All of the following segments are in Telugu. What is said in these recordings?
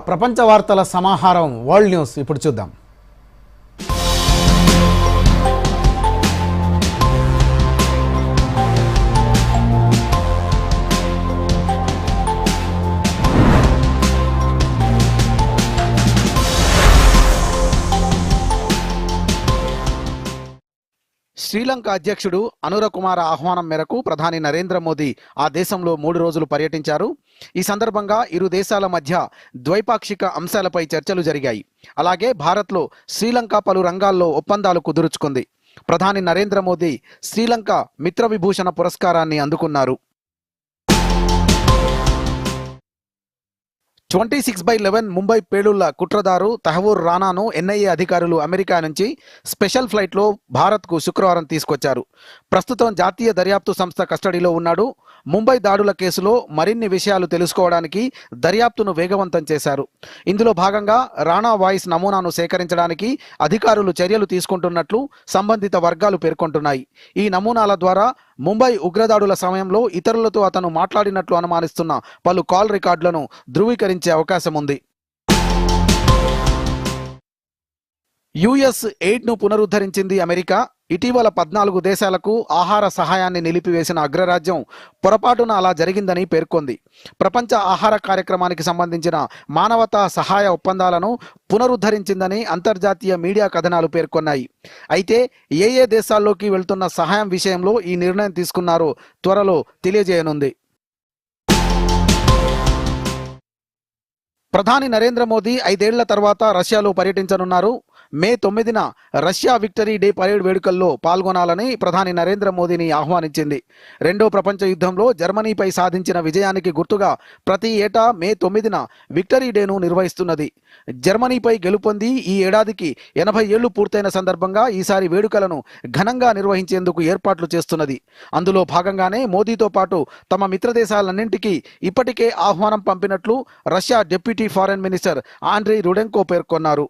ప్రపంచ వార్తల సమాహారం వరల్డ్ న్యూస్ ఇప్పుడు చూద్దాం. శ్రీలంక అధ్యక్షుడు అనుర కుమార ఆహ్వానం మేరకు ప్రధాని నరేంద్ర మోదీ ఆ దేశంలో 3 రోజులు పర్యటించారు. ఈ సందర్భంగా ఇరు దేశాల మధ్య ద్వైపాక్షిక అంశాలపై చర్చలు జరిగాయి. అలాగే భారత్లో శ్రీలంక పలు రంగాల్లో ఒప్పందాలు కుదుర్చుకుంది. ప్రధాని నరేంద్ర మోదీ శ్రీలంక మిత్ర విభూషణ పురస్కారాన్ని అందుకున్నారు. 26/11 ముంబై పేలుళ్ల కుట్రదారు తహవూర్ రానాను ఎన్ఐఏ అధికారులు అమెరికా నుంచి స్పెషల్ ఫ్లైట్లో భారత్కు శుక్రవారం తీసుకొచ్చారు. ప్రస్తుతం జాతీయ దర్యాప్తు సంస్థ కస్టడీలో ఉన్నాడు. ముంబై దాడుల కేసులో మరిన్ని విషయాలు తెలుసుకోవడానికి దర్యాప్తును వేగవంతం చేశారు. ఇందులో భాగంగా రానా వాయిస్ నమూనాను సేకరించడానికి అధికారులు చర్యలు తీసుకుంటున్నట్లు సంబంధిత వర్గాలు పేర్కొంటున్నాయి. ఈ నమూనాల ద్వారా ముంబై ఉగ్రదాడుల సమయంలో ఇతరులతో అతను మాట్లాడినట్లు అనుమానిస్తున్న పలు కాల్ రికార్డులను ధృవీకరించే అవకాశం ఉంది. యుఎస్ ఎయిడ్ను పునరుద్ధరించింది అమెరికా. ఇటీవల 14 దేశాలకు ఆహార సహాయాన్ని నిలిపివేసిన అగ్రరాజ్యం పొరపాటున అలా జరిగిందని పేర్కొంది. ప్రపంచ ఆహార కార్యక్రమానికి సంబంధించిన మానవతా సహాయ ఒప్పందాలను పునరుద్ధరించిందని అంతర్జాతీయ మీడియా కథనాలు పేర్కొన్నాయి. అయితే ఏ దేశాల్లోకి వెళ్తున్న సహాయం విషయంలో ఈ నిర్ణయం తీసుకున్నారో త్వరలో తెలియజేయనుంది. ప్రధాని నరేంద్ర మోదీ 5 ఏళ్ల తర్వాత రష్యాలో పర్యటించనున్నారు. మే 9న రష్యా విక్టరీ డే పరేడ్ వేడుకల్లో పాల్గొనాలని ప్రధాని నరేంద్ర మోదీని ఆహ్వానించింది. రెండో ప్రపంచ యుద్ధంలో జర్మనీపై సాధించిన విజయానికి గుర్తుగా ప్రతి ఏటా మే 9న విక్టరీ డేను నిర్వహిస్తున్నది. జర్మనీపై గెలుపొంది ఈ ఏడాదికి 80 ఏళ్లు పూర్తయిన సందర్భంగా ఈసారి వేడుకలను ఘనంగా నిర్వహించేందుకు ఏర్పాట్లు చేస్తున్నది. అందులో భాగంగానే మోదీతో పాటు తమ మిత్రదేశాలన్నింటికీ ఇప్పటికే ఆహ్వానం పంపినట్లు Russia deputy foreign minister Andrei Rudenko పేర్కొన్నారు.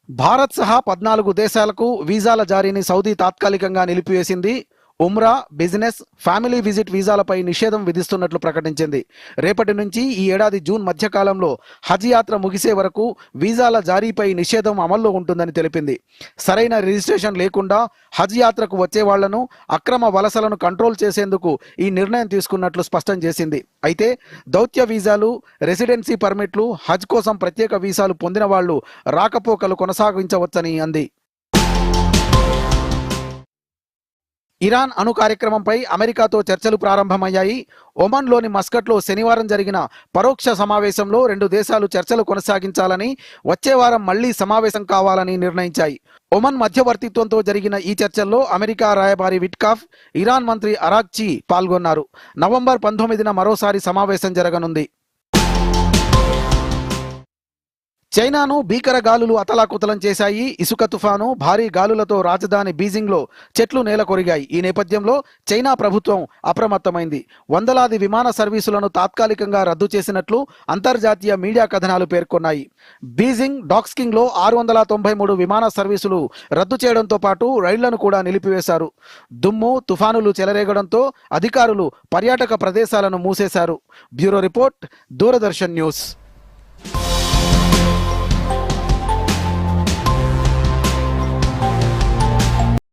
భారత్ సహా 14 దేశాలకు వీసాల జారీని సౌదీ తాత్కాలికంగా నిలిపివేసింది. ఉమ్రా, బిజినెస్, ఫ్యామిలీ విజిట్ వీసాలపై నిషేధం విధిస్తున్నట్లు ప్రకటించింది. రేపటి నుంచి ఈ ఏడాది జూన్ మధ్యకాలంలో హజ్ యాత్ర ముగిసే వరకు వీసాల జారీపై నిషేధం అమల్లో ఉంటుందని తెలిపింది. సరైన రిజిస్ట్రేషన్ లేకుండా హజ్ యాత్రకు వచ్చే వాళ్లను, అక్రమ వలసలను కంట్రోల్ చేసేందుకు ఈ నిర్ణయం తీసుకున్నట్లు స్పష్టం చేసింది. అయితే దౌత్య వీసాలు, రెసిడెన్సీ పర్మిట్లు, హజ్ కోసం ప్రత్యేక వీసాలు పొందిన వాళ్లు రాకపోకలు కొనసాగించవచ్చని అంది. ఇరాన్ అణు కార్యక్రమంపై అమెరికాతో చర్చలు ప్రారంభమయ్యాయి. ఒమన్లోని మస్కట్లో శనివారం జరిగిన పరోక్ష సమావేశంలో 2 దేశాలు చర్చలు కొనసాగించాలని, వచ్చే వారం మళ్లీ సమావేశం కావాలని నిర్ణయించాయి. ఒమన్ మధ్యవర్తిత్వంతో జరిగిన ఈ చర్చల్లో అమెరికా రాయబారి విట్కాఫ్, ఇరాన్ మంత్రి అరాక్చి పాల్గొన్నారు. నవంబర్ 19న మరోసారి సమావేశం జరగనుంది. చైనాను భీకర గాలులు అతలాకుతలం చేశాయి. ఇసుక తుఫాను, భారీ గాలులతో రాజధాని బీజింగ్లో చెట్లు నేలకొరిగాయి. ఈ నేపథ్యంలో చైనా ప్రభుత్వం అప్రమత్తమైంది. వందలాది విమాన సర్వీసులను తాత్కాలికంగా రద్దు చేసినట్లు అంతర్జాతీయ మీడియా కథనాలు పేర్కొన్నాయి. బీజింగ్, డాక్సింగ్లో 693 విమాన సర్వీసులు రద్దు చేయడంతో పాటు రైళ్లను కూడా నిలిపివేశారు. దుమ్ము, తుఫానులు చెలరేగడంతో అధికారులు పర్యాటక ప్రదేశాలను మూసేశారు. Bureau report, Doordarshan news.